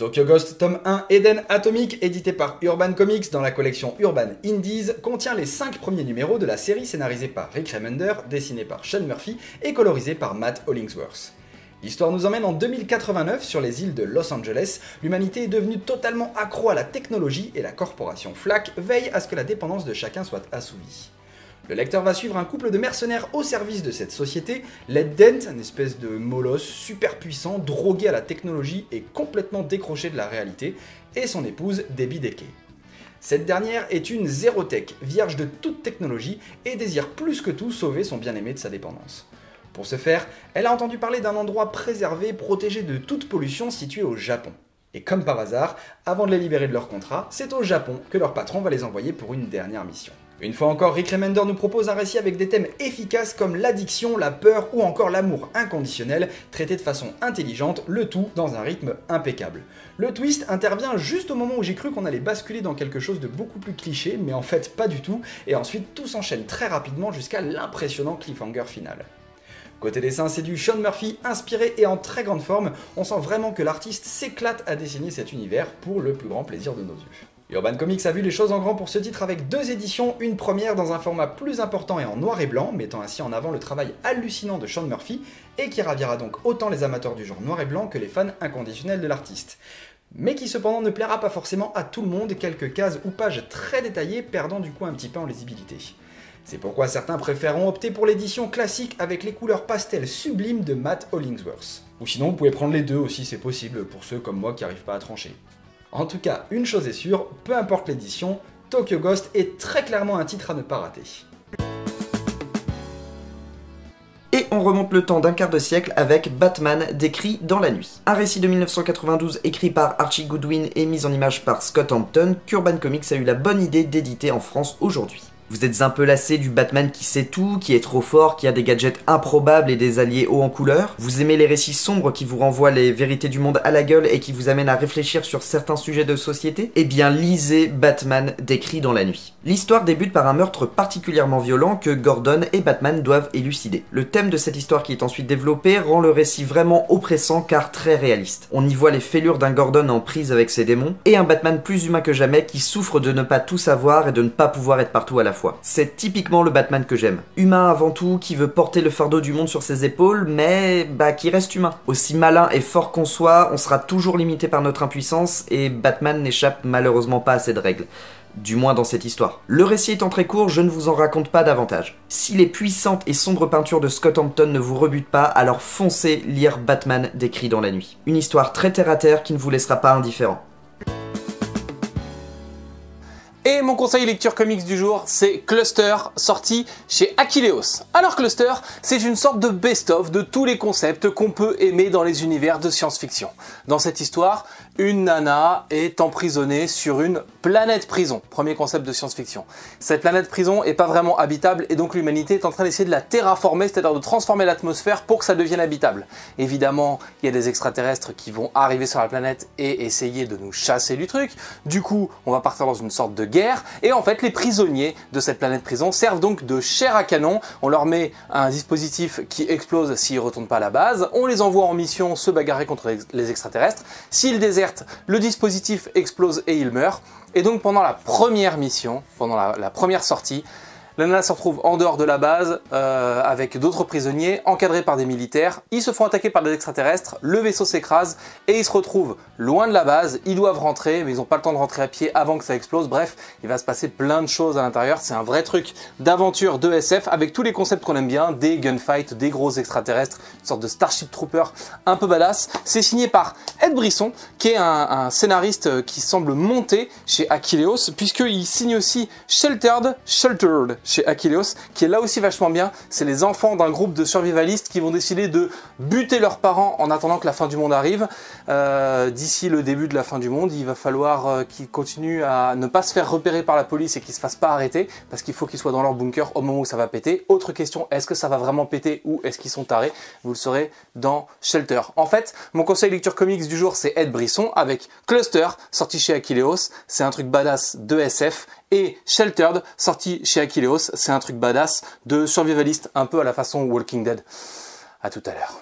Tokyo Ghost tome 1 Eden Atomic, édité par Urban Comics dans la collection Urban Indies, contient les 5 premiers numéros de la série scénarisée par Rick Remender, dessinée par Sean Murphy et colorisée par Matt Hollingsworth. L'histoire nous emmène en 2089 sur les îles de Los Angeles. L'humanité est devenue totalement accro à la technologie et la corporation Flack veille à ce que la dépendance de chacun soit assouvie. Le lecteur va suivre un couple de mercenaires au service de cette société, Led Dent, une espèce de molosse super puissant, drogué à la technologie et complètement décroché de la réalité, et son épouse Debbie Decay. Cette dernière est une zérotech, vierge de toute technologie, et désire plus que tout sauver son bien-aimé de sa dépendance. Pour ce faire, elle a entendu parler d'un endroit préservé, protégé de toute pollution situé au Japon. Et comme par hasard, avant de les libérer de leur contrat, c'est au Japon que leur patron va les envoyer pour une dernière mission. Une fois encore, Rick Remender nous propose un récit avec des thèmes efficaces comme l'addiction, la peur ou encore l'amour inconditionnel, traité de façon intelligente, le tout dans un rythme impeccable. Le twist intervient juste au moment où j'ai cru qu'on allait basculer dans quelque chose de beaucoup plus cliché, mais en fait pas du tout, et ensuite tout s'enchaîne très rapidement jusqu'à l'impressionnant cliffhanger final. Côté dessin, c'est du Sean Murphy inspiré et en très grande forme, on sent vraiment que l'artiste s'éclate à dessiner cet univers pour le plus grand plaisir de nos yeux. Urban Comics a vu les choses en grand pour ce titre avec 2 éditions, une première dans un format plus important et en noir et blanc, mettant ainsi en avant le travail hallucinant de Sean Murphy, et qui ravira donc autant les amateurs du genre noir et blanc que les fans inconditionnels de l'artiste. Mais qui cependant ne plaira pas forcément à tout le monde, quelques cases ou pages très détaillées perdant du coup un petit peu en lisibilité. C'est pourquoi certains préféreront opter pour l'édition classique avec les couleurs pastel sublimes de Matt Hollingsworth. Ou sinon vous pouvez prendre les deux aussi, c'est possible pour ceux comme moi qui n'arrivent pas à trancher. En tout cas, une chose est sûre, peu importe l'édition, Tokyo Ghost est très clairement un titre à ne pas rater. Et on remonte le temps d'un quart de siècle avec Batman décrit dans la nuit. Un récit de 1992 écrit par Archie Goodwin et mis en image par Scott Hampton qu'Urban Comics a eu la bonne idée d'éditer en France aujourd'hui. Vous êtes un peu lassé du Batman qui sait tout, qui est trop fort, qui a des gadgets improbables et des alliés hauts en couleur? Vous aimez les récits sombres qui vous renvoient les vérités du monde à la gueule et qui vous amènent à réfléchir sur certains sujets de société? Eh bien lisez Batman décrit dans la nuit. L'histoire débute par un meurtre particulièrement violent que Gordon et Batman doivent élucider. Le thème de cette histoire qui est ensuite développé rend le récit vraiment oppressant car très réaliste. On y voit les fêlures d'un Gordon en prise avec ses démons et un Batman plus humain que jamais qui souffre de ne pas tout savoir et de ne pas pouvoir être partout à la fois. C'est typiquement le Batman que j'aime. Humain avant tout, qui veut porter le fardeau du monde sur ses épaules, mais qui reste humain. Aussi malin et fort qu'on soit, on sera toujours limité par notre impuissance et Batman n'échappe malheureusement pas à cette règle. Du moins dans cette histoire. Le récit étant très court, je ne vous en raconte pas davantage. Si les puissantes et sombres peintures de Scott Hampton ne vous rebutent pas, alors foncez lire Batman décrit dans la nuit. Une histoire très terre à terre qui ne vous laissera pas indifférent. Et mon conseil lecture comics du jour, c'est Cluster, sorti chez Achilleos. Alors Cluster, c'est une sorte de best-of de tous les concepts qu'on peut aimer dans les univers de science-fiction. Dans cette histoire, une nana est emprisonnée sur une planète prison. Premier concept de science-fiction. Cette planète prison est pas vraiment habitable et donc l'humanité est en train d'essayer de la terraformer, c'est-à-dire de transformer l'atmosphère pour que ça devienne habitable. Évidemment, il y a des extraterrestres qui vont arriver sur la planète et essayer de nous chasser du truc. Du coup, on va partir dans une sorte de guerre et en fait, les prisonniers de cette planète prison servent donc de chair à canon. On leur met un dispositif qui explose s'ils ne retournent pas à la base. On les envoie en mission se bagarrer contre les extraterrestres. S'ils désertent, le dispositif explose et ils meurent. Et donc pendant la première mission, pendant la première sortie, la nana se retrouve en dehors de la base avec d'autres prisonniers encadrés par des militaires. Ils se font attaquer par des extraterrestres, le vaisseau s'écrase et ils se retrouvent loin de la base. Ils doivent rentrer mais ils n'ont pas le temps de rentrer à pied avant que ça explose. Bref, il va se passer plein de choses à l'intérieur. C'est un vrai truc d'aventure de SF avec tous les concepts qu'on aime bien, des gunfights, des gros extraterrestres, une sorte de Starship Trooper un peu badass. C'est signé par Ed Brisson qui est un scénariste qui semble monter chez Achilleos puisqu'il signe aussi Sheltered chez Achilleos, qui est là aussi vachement bien. C'est les enfants d'un groupe de survivalistes qui vont décider de buter leurs parents en attendant que la fin du monde arrive. D'ici le début de la fin du monde, il va falloir qu'ils continuent à ne pas se faire repérer par la police et qu'ils se fassent pas arrêter, parce qu'il faut qu'ils soient dans leur bunker au moment où ça va péter. Autre question, est-ce que ça va vraiment péter ou est-ce qu'ils sont tarés? Vous le saurez dans Shelter. En fait, mon conseil lecture comics du jour, c'est Ed Brisson avec Cluster, sorti chez Achilleos. C'est un truc badass de SF. Et Sheltered, sorti chez Achilleos, c'est un truc badass de survivaliste un peu à la façon Walking Dead. À tout à l'heure.